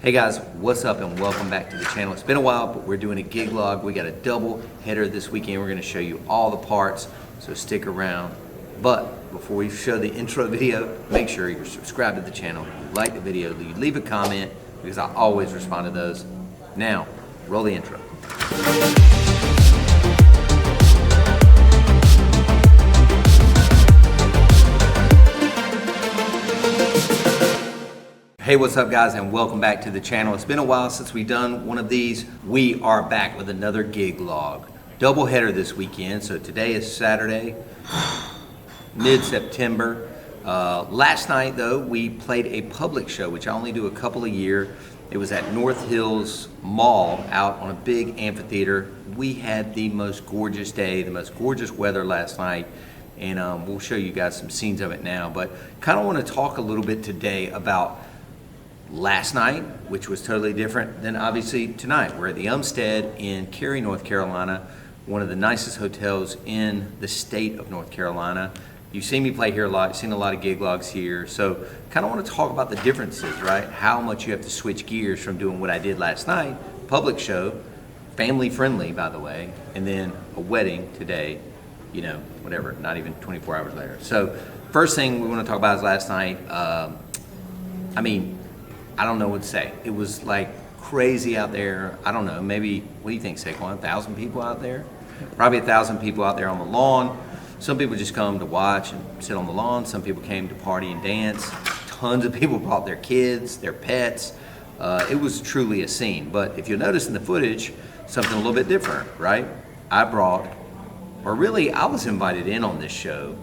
Hey guys, what's up and welcome back to the channel. It's been a while, but we're doing a gig log. We got a double header this weekend. We're gonna show you all the parts, so stick around. But before we show the intro video, make sure you're subscribed to the channel, you like the video, you leave a comment, because I always respond to those. Now, roll the intro. Hey, what's up guys, and welcome back to the channel. It's been a while since we've done one of these. We are back with another gig log. Double header this weekend, so today is Saturday, mid-September. Last night though, we played a public show, which I only do a couple a year. It was at North Hills Mall out on a big amphitheater. We had the most gorgeous day, the most gorgeous weather last night, and we'll show you guys some scenes of it now. But kind of want to talk a little bit today about last night, which was totally different than obviously tonight. We're at the Umstead in Cary, North Carolina, one of the nicest hotels in the state of North Carolina. You've seen me play here a lot, you've seen a lot of gig logs here, so kind of want to talk about the differences, right? How much you have to switch gears from doing what I did last night, public show, family friendly by the way, and then a wedding today, you know, whatever, not even 24 hours later. So first thing we want to talk about is last night. I don't know what to say. It was like crazy out there. I don't know, maybe, what do you think, Saquon? 1,000 people out there? Probably 1,000 people out there on the lawn. Some people just come to watch and sit on the lawn. Some people came to party and dance. Tons of people brought their kids, their pets. It was truly a scene. But if you'll notice in the footage, something a little bit different, right? I was invited in on this show.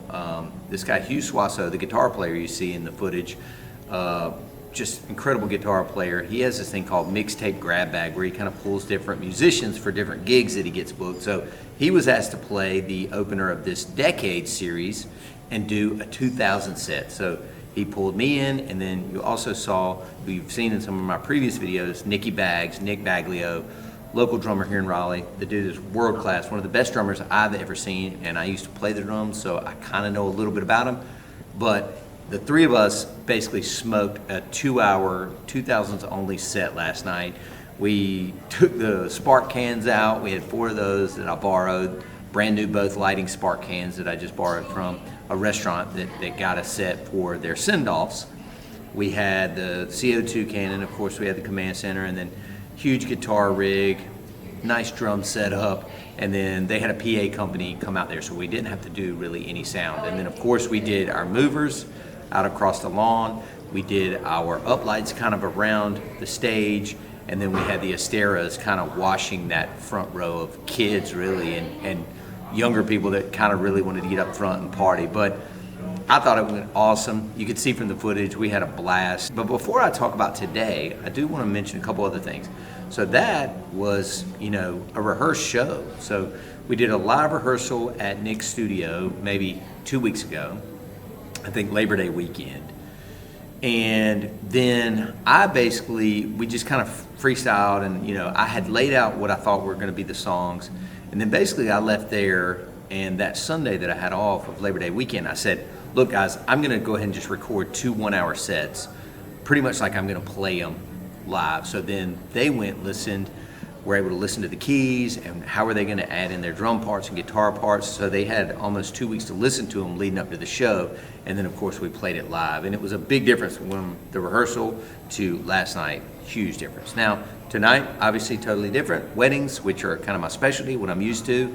This guy, Hugh Swasso, the guitar player you see in the footage, just incredible guitar player. He has this thing called Mixtape Grab Bag where he kind of pulls different musicians for different gigs that he gets booked. So he was asked to play the opener of this Decade series and do a 2000 set. So he pulled me in, and then you also saw, who you've seen in some of my previous videos, Nick Baglio, local drummer here in Raleigh. The dude is world class, one of the best drummers I've ever seen, and I used to play the drums, so I kind of know a little bit about him. But the three of us basically smoked a 2-hour 2000s only set last night. We took the spark cans out. We had 4 of those that I borrowed, brand new both lighting spark cans that I just borrowed from a restaurant that got a set for their send-offs. We had the CO2 cannon, of course we had the command center, and then huge guitar rig, nice drum setup, and then they had a PA company come out there, so we didn't have to do really any sound. And then of course we did our movers out across the lawn. We did our uplights kind of around the stage, and then we had the Esteras kind of washing that front row of kids really, and younger people that kind of really wanted to get up front and party. But I thought it went awesome. You could see from the footage we had a blast. But before I talk about today, I do want to mention a couple other things. So that was, you know, a rehearsed show. So we did a live rehearsal at Nick's studio maybe 2 weeks ago, I think Labor Day weekend. And then we just kind of freestyled, and you know, I had laid out what I thought were gonna be the songs. And then basically I left there, and that Sunday that I had off of Labor Day weekend, I said, look guys, I'm gonna go ahead and just record 2 one-hour sets, pretty much like I'm gonna play them live. So then they went, listened, were able to listen to the keys and how are they going to add in their drum parts and guitar parts. So they had almost 2 weeks to listen to them leading up to the show. And then of course we played it live, and it was a big difference from the rehearsal to last night. Huge difference. Now tonight, obviously totally different. Weddings, which are kind of my specialty, what I'm used to.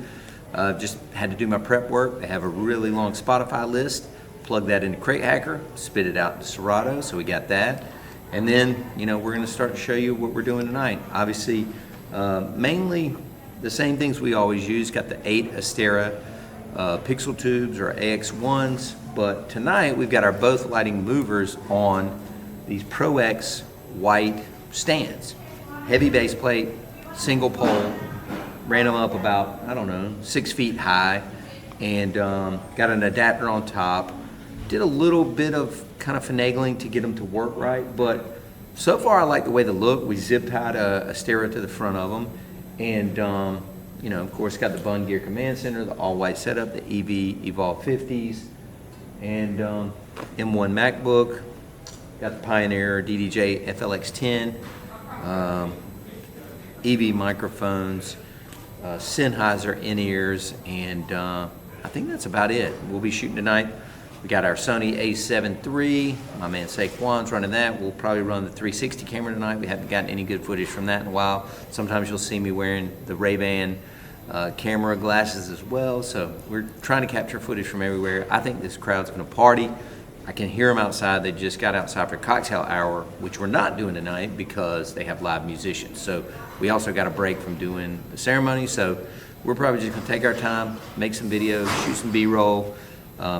Just had to do my prep work. They have a really long Spotify list. Plug that into Crate Hacker, spit it out into Serato, so we got that. And then, you know, we're going to start to show you what we're doing tonight. Obviously, mainly the same things we always use. Got the 8 Estera pixel tubes or AX1s, but tonight we've got our both lighting movers on these Pro X white stands. Heavy base plate, single pole, ran them up about, I don't know, 6 feet high, and got an adapter on top. Did a little bit of kind of finagling to get them to work right, but so far I like the way they look. We zip tied a Estera to the front of them, and you know, of course, got the Bunn Gear Command Center, the all-white setup, the EV Evolve 50s, and M1 MacBook. Got the Pioneer DDJ FLX10, EV microphones, Sennheiser in-ears, and I think that's about it. We'll be shooting tonight. We got our Sony a7 III. My man Saquon's running that. We'll probably run the 360 camera tonight. We haven't gotten any good footage from that in a while. Sometimes you'll see me wearing the Ray-Ban camera glasses as well. So we're trying to capture footage from everywhere. I think this crowd's gonna party. I can hear them outside. They just got outside for cocktail hour, which we're not doing tonight because they have live musicians. So we also got a break from doing the ceremony. So we're probably just gonna take our time, make some videos, shoot some B-roll,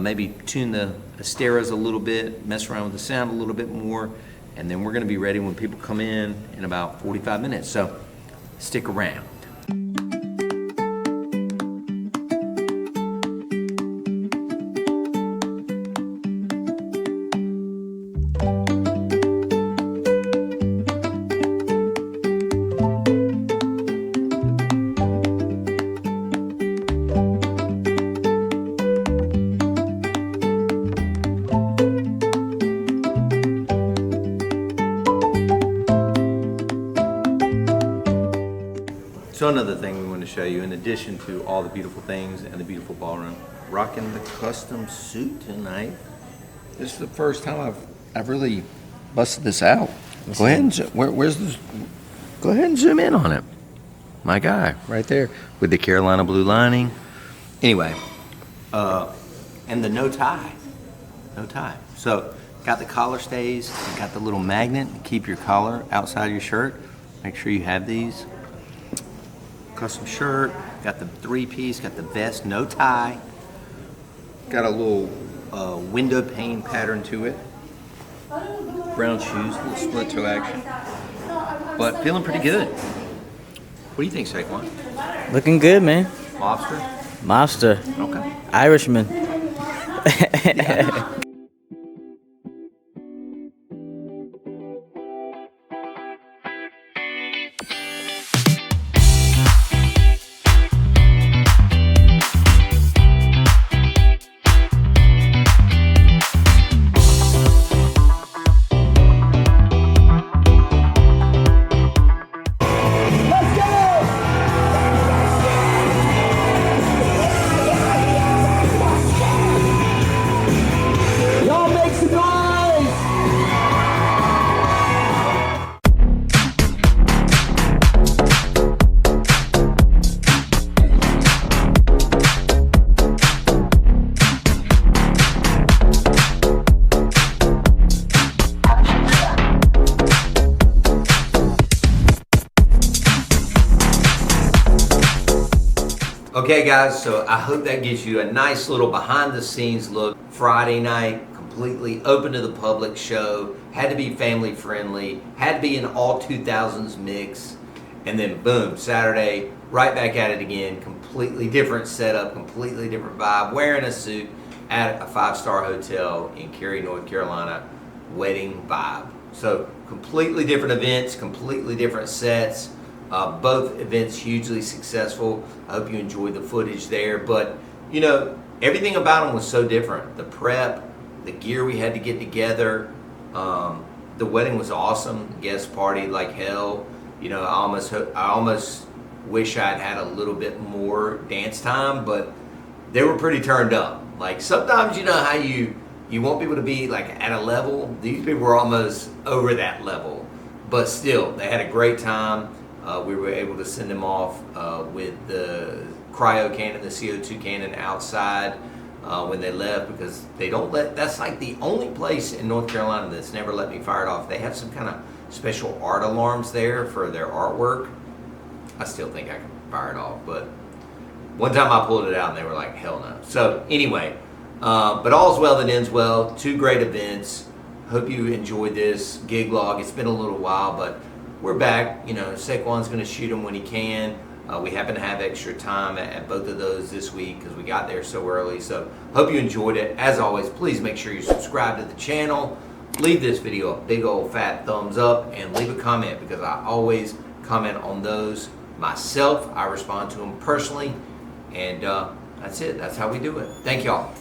maybe tune the stereos a little bit, mess around with the sound a little bit more, and then we're gonna be ready when people come in about 45 minutes. So stick around. So another thing we want to show you, in addition to all the beautiful things and the beautiful ballroom, rocking the custom suit tonight. This is the first time I've really busted this out. Go ahead and where's this? Go ahead and zoom in on it. My guy, right there, with the Carolina blue lining. Anyway, and the no tie. So got the collar stays, got the little magnet to keep your collar outside your shirt. Make sure you have these. Custom shirt, got the 3-piece, got the vest, no tie. Got a little window pane pattern to it. Brown shoes, little split toe action. But feeling pretty good. What do you think, Saquon? Looking good, man. Mobster? Okay. Yeah. Irishman. Okay guys, so I hope that gives you a nice little behind the scenes look. Friday night, completely open to the public show, had to be family friendly, had to be an all 2000s mix, and then boom, Saturday, right back at it again, completely different setup, completely different vibe, wearing a suit at a 5-star hotel in Cary, North Carolina, wedding vibe. So completely different events, completely different sets. Both events hugely successful. I hope you enjoyed the footage there. But, you know, everything about them was so different. The prep, the gear we had to get together. The wedding was awesome. Guest party like hell. You know, I almost wish I'd had a little bit more dance time, but they were pretty turned up. Like sometimes, you know how you want people to be like at a level. These people were almost over that level. But still, they had a great time. We were able to send them off with the cryo cannon, the CO2 cannon outside when they left, because they don't let, that's like the only place in North Carolina that's never let me fire it off. They have some kind of special art alarms there for their artwork. I still think I can fire it off, but one time I pulled it out and they were like, hell no. So anyway, but all's well that ends well. 2 great events. Hope you enjoyed this gig log. It's been a little while, but we're back. You know, Saquon's going to shoot them when he can. We happen to have extra time at both of those this week because we got there so early. So hope you enjoyed it. As always, please make sure you subscribe to the channel. Leave this video a big old fat thumbs up and leave a comment, because I always comment on those myself. I respond to them personally. And that's it. That's how we do it. Thank y'all.